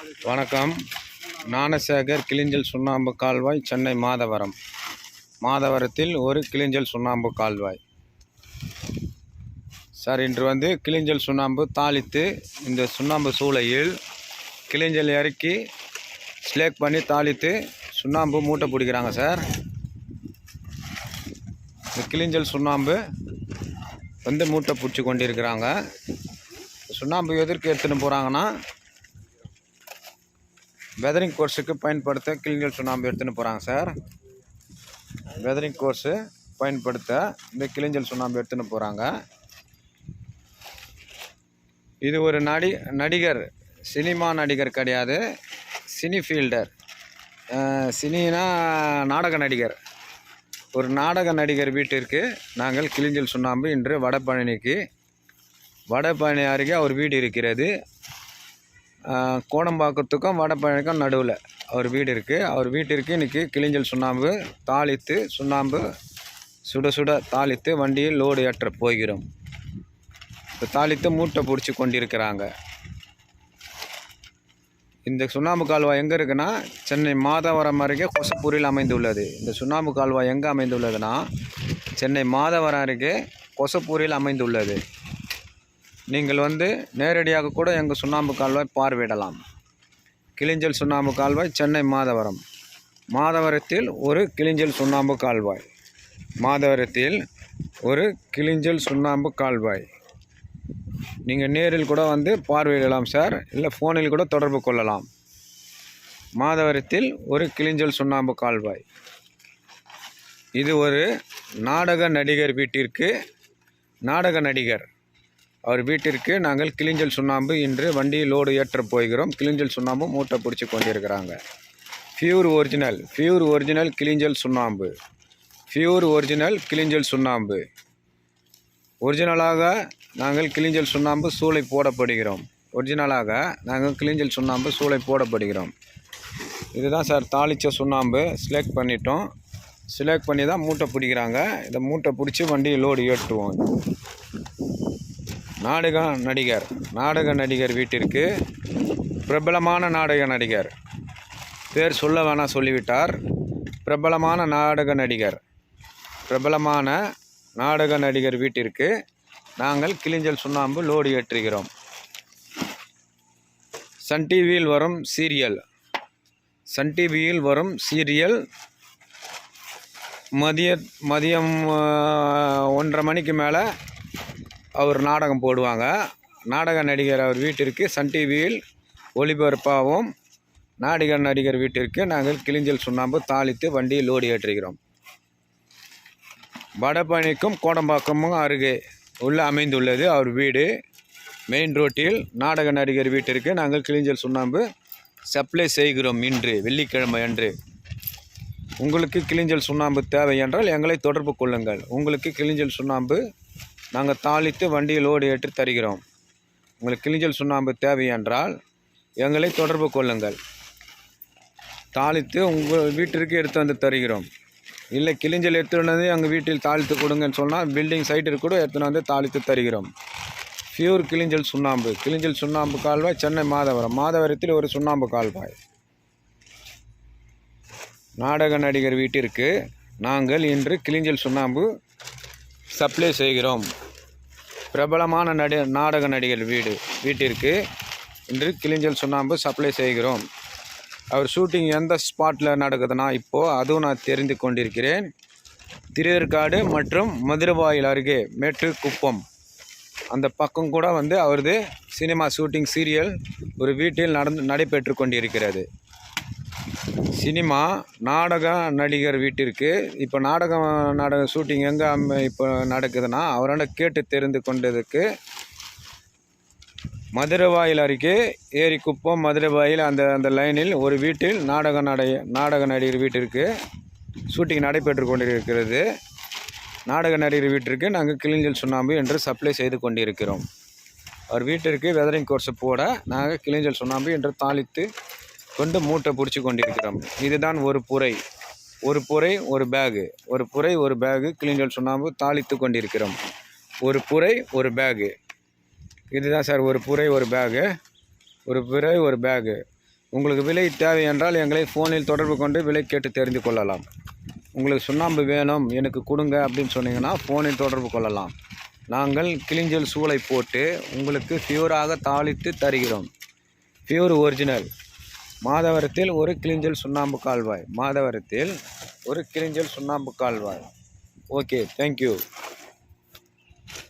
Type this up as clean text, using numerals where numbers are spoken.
வணக்கம். ஞானசேகர் கிளிஞ்சல் சுண்ணாம்பு கால்வாய், சென்னை மாதவரம். மாதவரத்தில் ஒரு கிளிஞ்சல் சுண்ணாம்பு கால்வாய். சார், இன்று கிளிஞ்சல் சுண்ணாம்பு தாளித்து இந்த சுண்ணாம்பு சூளையில் கிளிஞ்சல் இறக்கி ஸ்லேக் பண்ணி தாளித்து சுண்ணாம்பு மூட்டை பிடிக்கிறாங்க சார். இந்த கிளிஞ்சல் சுண்ணாம்பு மூட்டை பிடிச்சி கொண்டிருக்கிறாங்க. சுண்ணாம்பு எதற்கு எடுத்துன்னு போகிறாங்கன்னா, வெதரிங் கோர்ஸுக்கு பயன்படுத்த கிளிஞ்சல் சுண்ணாம்பு எடுத்துன்னு போகிறாங்க சார். வெதரிங் கோர்ஸு பயன்படுத்த இந்த கிளிஞ்சல் சுண்ணாம்பு எடுத்துன்னு போகிறாங்க. இது ஒரு நடிகர், சினிமா நடிகர் கிடையாது, சினி ஃபீல்டர். சினினா நாடக நடிகர். ஒரு நாடக நடிகர் வீட்டிற்கு நாங்கள் கிளிஞ்சல் சுண்ணாம்பு இன்று வடபழனி அருகே அவர் வீடு இருக்கிறது. கோடம்பாக்கத்துக்கும் வடபழனிக்கும் நடுவில் அவர் வீடு இருக்குது. அவர் வீட்டிற்கு இன்றைக்கி கிளிஞ்சல் சுண்ணாம்பு தாளித்து, சுண்ணாம்பு சுட தாளித்து வண்டியில் லோடு ஏற்ற போகிறோம். இப்போ தாளித்து மூட்டை பிடிச்சி கொண்டிருக்கிறாங்க. இந்த சுண்ணாம்பு கால்வாய் எங்கே இருக்குன்னா, சென்னை மாதவரம் அருகே கொசப்பூரில் அமைந்துள்ளது. இந்த சுண்ணாம்பு கால்வாய் எங்கே அமைந்துள்ளதுன்னா, சென்னை மாதவரம் அருகே கொசப்பூரில் அமைந்துள்ளது. நீங்கள் நேரடியாக கூட எங்கள் சுண்ணாம்பு கால்வாய் பார்வையிடலாம். கிளிஞ்சல் சுண்ணாம்பு கால்வாய், சென்னை மாதவரம். மாதவரத்தில் ஒரு கிளிஞ்சல் சுண்ணாம்பு கால்வாய். மாதவரத்தில் ஒரு கிளிஞ்சல் சுண்ணாம்பு கால்வாய். நீங்கள் நேரில் கூட பார்வையிடலாம் சார், இல்லை ஃபோனில் கூட தொடர்பு கொள்ளலாம். மாதவரத்தில் ஒரு கிளிஞ்சல் சுண்ணாம்பு கால்வாய். இது ஒரு நாடக நடிகர் வீட்டிற்கு, அவர் வீட்டிற்கு நாங்கள் கிளிஞ்சல் சுண்ணாம்பு இன்று வண்டியில் லோடு ஏற்ற போகிறோம். கிளிஞ்சல் சுண்ணாம்பு மூட்டை பிடிச்சி கொண்டிருக்கிறாங்க. பியூர் ஒரிஜினல் கிளிஞ்சல் சுண்ணாம்பு. ஒரிஜினலாக நாங்கள் கிளிஞ்சல் சுண்ணாம்பு சூளை போடப்படுகிறோம். இதுதான் சார் தாளித்த சுண்ணாம்பு. ஸ்லேக் பண்ணிட்டோம். ஸ்லேக் பண்ணி தான் மூட்டை பிடிக்கிறாங்க. இதை மூட்டை பிடிச்சி வண்டியை லோடு ஏற்றுவோம். நாடக நடிகர் வீட்டிற்கு, பிரபலமான நாடக நடிகர், பேர் சொல்ல வேணாம் சொல்லிவிட்டார். பிரபலமான நாடக நடிகர் வீட்டிற்கு நாங்கள் கிளிஞ்சல் சுண்ணாம்பு லோடு ஏற்றுகிறோம். சன் டிவியில் வரும் சீரியல் மதியம் 1:30 மணிக்கு மேலே அவர் நாடகம் போடுவாங்க. நாடக நடிகர் அவர் வீட்டிற்கு சன் டிவியில் ஒளிபரப்பாகவும், நடிகர் வீட்டிற்கு நாங்கள் கிளிஞ்சல் சுண்ணாம்பு தாளித்து வண்டியில் லோடு ஏற்றுகிறோம். வடபழனிக்கும் கோடம்பாக்கமும் அருகே அமைந்துள்ளது அவர் வீடு. மெயின் ரோட்டில் நாடக நடிகர் வீட்டிற்கு நாங்கள் கிளிஞ்சல் சுண்ணாம்பு சப்ளை செய்கிறோம். இன்று வெள்ளிக்கிழமை அன்று. உங்களுக்கு கிளிஞ்சல் சுண்ணாம்பு தேவை என்றால் எங்களை தொடர்பு கொள்ளுங்கள். உங்களுக்கு கிளிஞ்சல் சுண்ணாம்பு நாங்கள் தாளித்து வண்டியில் லோடு ஏற்றி தருகிறோம். உங்களுக்கு கிளிஞ்சல் சுண்ணாம்பு தேவை என்றால் எங்களை தொடர்பு கொள்ளுங்கள். தாளித்து உங்கள் வீட்டிற்கு எடுத்து தருகிறோம். இல்லை கிளிஞ்சல் எடுத்துகிட்டு எங்கள் வீட்டில் தாளித்து கொடுங்கன்னு சொன்னால் பில்டிங் சைட்டிற்கு கூட எடுத்துகிட்டு தாளித்து தருகிறோம். பியூர் கிளிஞ்சல் சுண்ணாம்பு கால்வாய், சென்னை மாதவரத்தில் ஒரு சுண்ணாம்பு கால்வாய். நாடக நடிகர் வீட்டிற்கு நாங்கள் இன்று கிளிஞ்சல் சுண்ணாம்பு சப்ளை செய்கிறோம். பிரபலமான நாடக நடிகர் வீட்டிற்கு இன்று கிளிஞ்சல் சுண்ணாம்பு சப்ளை செய்கிறோம். அவர் ஷூட்டிங் எந்த ஸ்பாட்டில் நடக்குதுன்னா, இப்போது அதுவும் நான் தெரிந்து கொண்டிருக்கிறேன். திருவேற்காடு மற்றும் மதுரவாயில் அருகே மேட்டுக்குப்பம் அந்த பக்கம் கூட அவரது சினிமா ஷூட்டிங் சீரியல் ஒரு வீட்டில் நடைபெற்று கொண்டிருக்கிறது. நாடக நடிகர் வீட்டிற்கு இப்போ நாடக ஷூட்டிங் எங்கே இப்போ நடக்குதுன்னா, அவரோட கேட்டு தெரிந்து கொண்டதுக்கு மதுரவாயில் அருகே ஏரிக்குப்பம் மதுரவாயில் அந்த லைனில் ஒரு வீட்டில் நாடக நடிகர் வீட்டிற்கு ஷூட்டிங் நடைபெற்று கொண்டிருக்கிறது. நாடக நடிகர் வீட்டிற்கு நாங்கள் கிளிஞ்சல் சுண்ணாம்பு என்று சப்ளை செய்து கொண்டிருக்கிறோம். அவர் வீட்டிற்கு வெதரிங் கோர்ஸ் போட நாங்கள் கிளிஞ்சல் சுண்ணாம்பு என்று தாளித்து கொண்டு மூட்டை பிடிச்சி கொண்டிருக்கிறோம். இதுதான் ஒரு புரை ஒரு பேகு கிளிஞ்சல் சுண்ணாம்பு தாளித்து கொண்டிருக்கிறோம். ஒரு பேகு இதுதான் சார். ஒரு புரை ஒரு பேகு உங்களுக்கு விலை தேவை என்றால் எங்களை ஃபோனில் தொடர்பு கொண்டு விலை கேட்டு தெரிந்து கொள்ளலாம். உங்களுக்கு சுண்ணாம்பு வேணும் எனக்கு கொடுங்க அப்படின்னு சொன்னீங்கன்னா ஃபோனில் தொடர்பு கொள்ளலாம். நாங்கள் கிளிஞ்சல் சூளை போட்டு உங்களுக்கு பியூராக தாளித்து தருகிறோம். Pure original. மாதவரத்தில் ஒரு கிளிஞ்சல் சுண்ணாம்பு கால்வாய். மாதவரத்தில் ஒரு கிளிஞ்சல் சுண்ணாம்பு கால்வாய். Okay, thank you.